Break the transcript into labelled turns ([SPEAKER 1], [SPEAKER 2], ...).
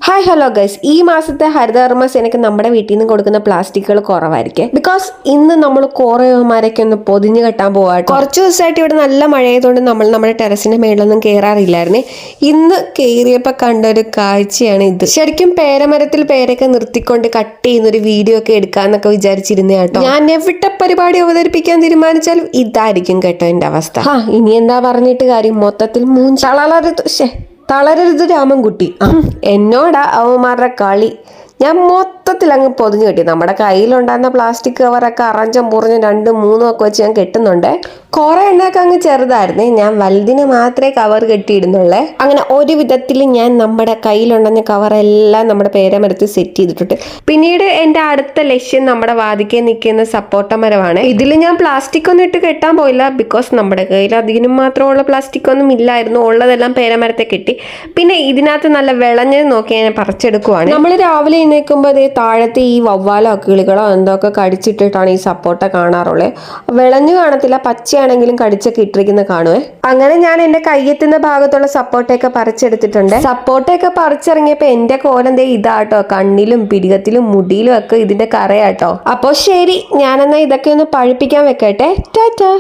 [SPEAKER 1] Hi hello guys, ഈ മാസത്തെ ഹരിതകർമ്മ സേനയ്ക്ക് നമ്മുടെ വീട്ടിൽ നിന്ന് കൊടുക്കുന്ന പ്ലാസ്റ്റിക്കുകൾ കുറവായിരിക്കും. ബിക്കോസ് ഇന്ന് നമ്മൾ കുറേ മരയ്ക്ക് ഒന്ന് പൊതിഞ്ഞ് കെട്ടാൻ പോകാട്ടോ. കുറച്ച് ദിവസമായിട്ട് ഇവിടെ നല്ല മഴയായതുകൊണ്ട് നമ്മൾ നമ്മുടെ ടെറസിന്റെ മേളിലൊന്നും കയറാറില്ലായിരുന്നേ. ഇന്ന് കയറിയപ്പോൾ കണ്ടൊരു കാഴ്ചയാണ് ഇത്. ശരിക്കും പേരമരത്തിൽ പേരൊക്കെ നിർത്തിക്കൊണ്ട് കട്ട് ചെയ്യുന്ന ഒരു വീഡിയോ ഒക്കെ എടുക്കാന്നൊക്കെ വിചാരിച്ചിരുന്ന കേട്ടോ. ഞാൻ എവിടെ പരിപാടി അവതരിപ്പിക്കാൻ തീരുമാനിച്ചാലും ഇതായിരിക്കും കേട്ടോ എന്റെ അവസ്ഥ. ഇനി എന്താ പറഞ്ഞിട്ട് കാര്യം, മൊത്തത്തിൽ തളരരുത് രാമൻകുട്ടി. എന്നോടാ അവന്മാരുടെ കളി. ഞാൻ മൊത്തത്തിൽ അങ്ങ് പൊതിഞ്ഞു കെട്ടി. നമ്മുടെ കയ്യിലുണ്ടായിരുന്ന പ്ലാസ്റ്റിക് കവറൊക്കെ അറഞ്ചം മുറിഞ്ഞ് 2, 3 ഒക്കെ വെച്ച് ഞാൻ കെട്ടുന്നുണ്ട്. കുറെ എണ്ണയൊക്കെ അങ്ങ് ചെറുതായിരുന്നേ, ഞാൻ വലുതിന് മാത്രമേ കവർ കെട്ടിയിടുന്നുള്ളേ. അങ്ങനെ ഒരു വിധത്തിൽ ഞാൻ നമ്മുടെ കയ്യിലുണ്ടെന്ന കവറെല്ലാം നമ്മുടെ പേരമരത്തിൽ സെറ്റ് ചെയ്തിട്ടുണ്ട്. പിന്നീട് എൻ്റെ അടുത്ത ലക്ഷ്യം നമ്മുടെ വാതിക്കെ നിൽക്കുന്ന സപ്പോട്ട മരമാണ്. ഇതിൽ ഞാൻ പ്ലാസ്റ്റിക് ഒന്നും ഇട്ട് കെട്ടാൻ പോയില്ല, ബിക്കോസ് നമ്മുടെ കയ്യിൽ അതിനും മാത്രമുള്ള പ്ലാസ്റ്റിക് ഒന്നും ഇല്ലായിരുന്നു. ഉള്ളതെല്ലാം പേരമരത്തെ കെട്ടി. പിന്നെ ഇതിനകത്ത് നല്ല വിളഞ്ഞത് നോക്കി ഞാൻ പറിച്ചെടുക്കുവാണ്. നമ്മൾ രാവിലെ എഴുന്നേൽക്കുമ്പോൾ അതേ താഴത്തെ ഈ വവ്വാലോ കിളികളോ എന്തൊക്കെ കടിച്ചിട്ടിട്ടാണ് ഈ സപ്പോട്ട കാണാറുള്ളത്. വിളഞ്ഞു കാണത്തില്ല, പച്ചയാണെങ്കിലും കടിച്ചൊക്കെ ഇട്ടിരിക്കുന്ന കാണുവേ. അങ്ങനെ ഞാൻ എൻ്റെ കയ്യെത്തുന്ന ഭാഗത്തുള്ള സപ്പോട്ടയൊക്കെ പറിച്ചെടുത്തിട്ടുണ്ട്. സപ്പോട്ടയൊക്കെ പറിച്ചിറങ്ങിയപ്പോൾ എൻ്റെ കോലം ഇതാട്ടോ. കണ്ണിലും പിരികത്തിലും മുടിയിലും ഒക്കെ ഇതിന്റെ കറയാട്ടോ. അപ്പോൾ ശരി, ഞാനെന്നാ ഇതൊക്കെ ഒന്ന് പഴുപ്പിക്കാൻ വെക്കട്ടെ. ടാറ്റാ.